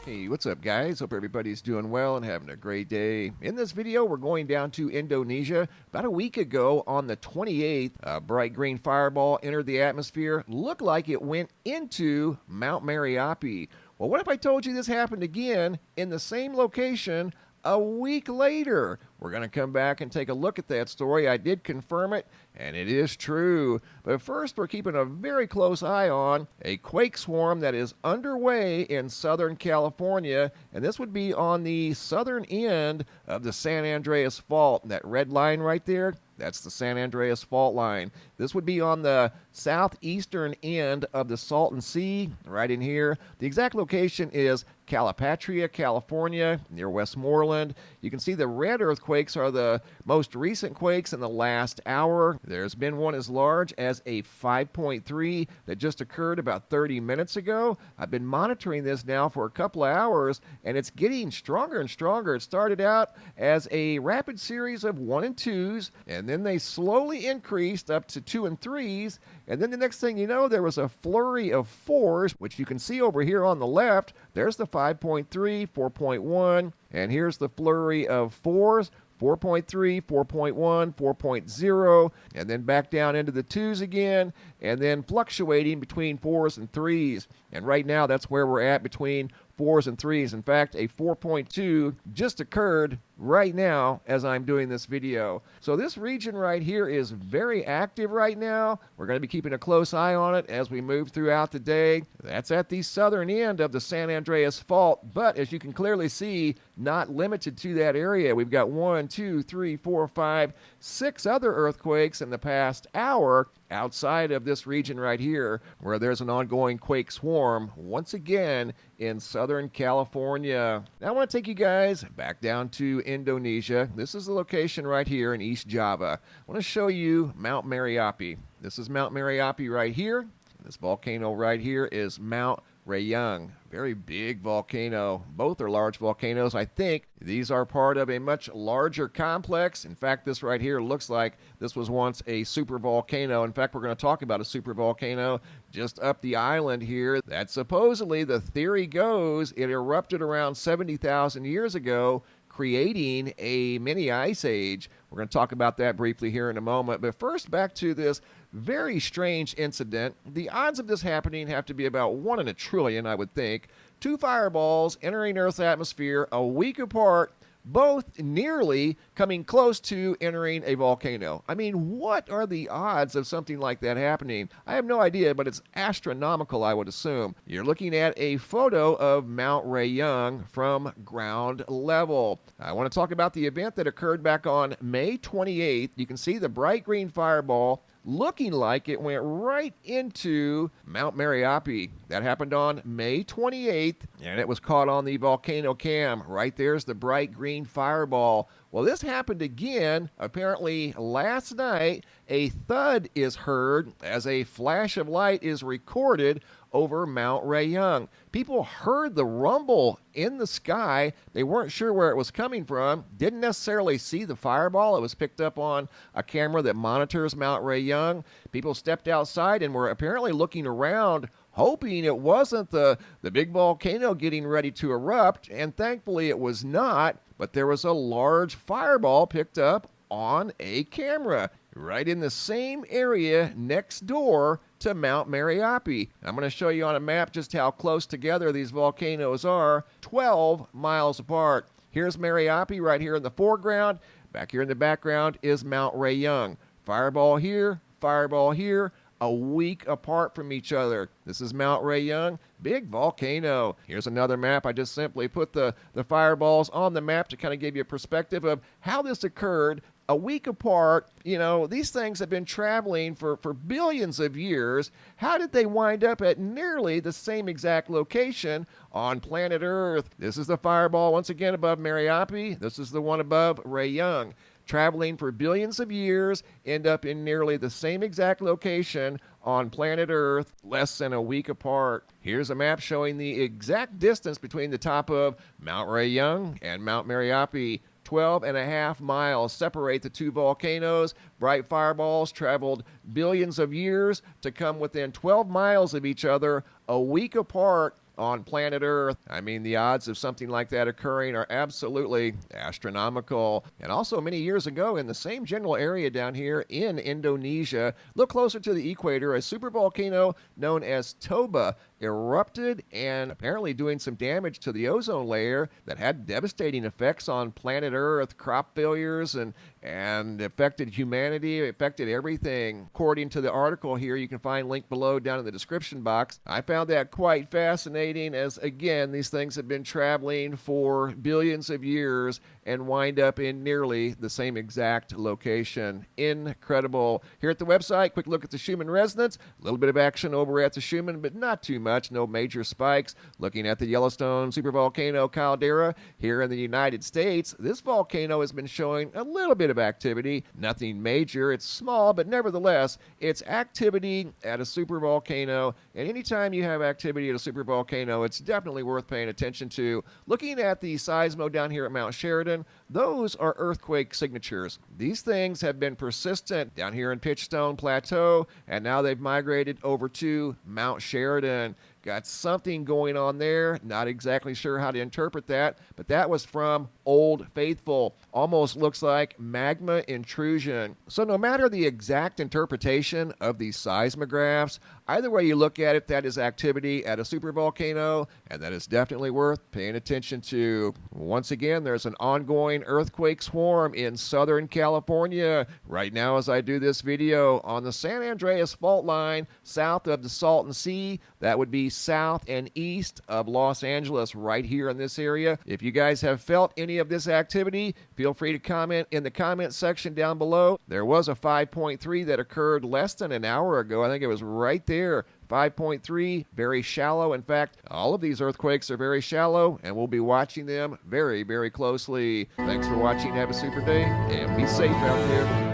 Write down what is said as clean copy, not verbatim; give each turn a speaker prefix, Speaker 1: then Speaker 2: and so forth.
Speaker 1: Hey, what's up guys? Hope everybody's doing well and having a great day. In this video, we're going down to Indonesia. About a week ago on the 28th, a bright green fireball entered the atmosphere. Looked like it went into Mount Merapi. Well, what if I told you this happened again in the same location a week later? We're going to come back and take a look at that story. I did confirm it, and it is true. But first, we're keeping a very close eye on a quake swarm that is underway in Southern California, and this would be on the southern end of the San Andreas Fault. That red line right there, that's the San Andreas Fault line. This would be on the southeastern end of the Salton Sea, right in here. The exact location is Calipatria, California, near Westmoreland. You can see the red earthquakes are the most recent quakes in the last hour. There's been one as large as a 5.3 that just occurred about 30 minutes ago. I've been monitoring this now for a couple of hours, and it's getting stronger and stronger. It started out as a rapid series of 1 and 2s, and then they slowly increased up to 2 and 3s, and then the next thing you know, there was a flurry of 4s, which you can see over here on the left. There's the 5.3, 4.1, and here's the flurry of 4s, 4.3, 4.1, 4.0, and then back down into the 2s again, and then fluctuating between 4s and 3s. And right now, that's where we're at, between 4s and 3s. In fact, a 4.2 just occurred right now as I'm doing this video. So this region right here is very active right now. We're going to be keeping a close eye on it as we move throughout the day. That's at the southern end of the San Andreas Fault, but as you can clearly see, not limited to that area. We've got 1, 2, 3, 4, 5, 6 other earthquakes in the past hour outside of this region right here, where there's an ongoing quake swarm once again in Southern California. Now I want to take you guys back down to Indonesia. This is the location right here in East Java. I want to show you Mount Merapi. This is Mount Merapi right here. This volcano right here is Mount Rayung. Very big volcano. Both are large volcanoes. I think these are part of a much larger complex. In fact, this right here looks like this was once a super volcano. In fact, we're going to talk about a super volcano just up the island here that supposedly, the theory goes, it erupted around 70,000 years ago, creating a mini ice age. We're going to talk about that briefly here in a moment. But first, back to this very strange incident. The odds of this happening have to be about 1 in a trillion, I would think. 2 fireballs entering Earth's atmosphere a week apart, both nearly coming close to entering a volcano. I mean, what are the odds of something like that happening? I have no idea, but it's astronomical, I would assume. You're looking at a photo of Mount Rayung from ground level. I want to talk about the event that occurred back on May 28th. You can see the bright green fireball looking like it went right into Mount Merapi. That happened on May 28th, and it was caught on the volcano cam. Right there's the bright green fireball. Well, this happened again. Apparently last night, a thud is heard as a flash of light is recorded over Mount Rayung. People heard the rumble in the sky. They weren't sure where it was coming from, didn't necessarily see the fireball. It was picked up on a camera that monitors Mount Rayung. People stepped outside and were apparently looking around, hoping it wasn't the big volcano getting ready to erupt, and thankfully it was not, but there was a large fireball picked up on a camera right in the same area next door to Mount Merapi. I'm going to show you on a map just how close together these volcanoes are, 12 miles apart. Here's Merapi right here in the foreground. Back here in the background is Mount Rayung. Fireball here, a week apart from each other. This is Mount Rayung, big volcano. Here's another map. I just simply put the fireballs on the map to kind of give you a perspective of how this occurred a week apart. You know, these things have been traveling for billions of years. How did they wind up at nearly the same exact location on planet Earth? This is the fireball once again above Merapi. This is the one above Rayung. Traveling for billions of years, end up in nearly the same exact location on planet Earth, less than a week apart. Here's a map showing the exact distance between the top of Mount Rayung and Mount Merapi. 12.5 miles separate the two volcanoes. Bright fireballs traveled billions of years to come within 12 miles of each other a week apart on planet Earth. I mean, the odds of something like that occurring are absolutely astronomical. And also, many years ago, in the same general area down here in Indonesia, a little closer to the equator, a supervolcano known as Toba erupted and apparently doing some damage to the ozone layer that had devastating effects on planet Earth, crop failures, and affected humanity, affected everything. According to the article here, you can find link below down in the description box. I found that quite fascinating as, again, these things have been traveling for billions of years and wind up in nearly the same exact location. Incredible. Here at the website, quick look at the Schumann resonance. A little bit of action over at the Schumann, but not too much. No major spikes. Looking at the Yellowstone supervolcano caldera here in the United States, this volcano has been showing a little bit of activity. Nothing major. It's small, but nevertheless, it's activity at a supervolcano. And anytime you have activity at a supervolcano, it's definitely worth paying attention to. Looking at the seismo down here at Mount Sheridan, those are earthquake signatures. These things have been persistent down here in Pitchstone Plateau, and now they've migrated over to Mount Sheridan. Got something going on there. Not exactly sure how to interpret that, but that was from Old Faithful. Almost looks like magma intrusion. So no matter the exact interpretation of these seismographs, either way you look at it, that is activity at a supervolcano, and that is definitely worth paying attention to. Once again, there's an ongoing earthquake swarm in Southern California right now as I do this video on the San Andreas fault line south of the Salton Sea. That would be south and east of Los Angeles right here in this area. If you guys have felt any of this activity, feel free to comment in the comment section down below. There was a 5.3 that occurred less than an hour ago. I think it was right there. 5.3, very shallow. In fact, all of these earthquakes are very shallow, and we'll be watching them very, very closely. Thanks for watching. Have a super day, and be safe out there.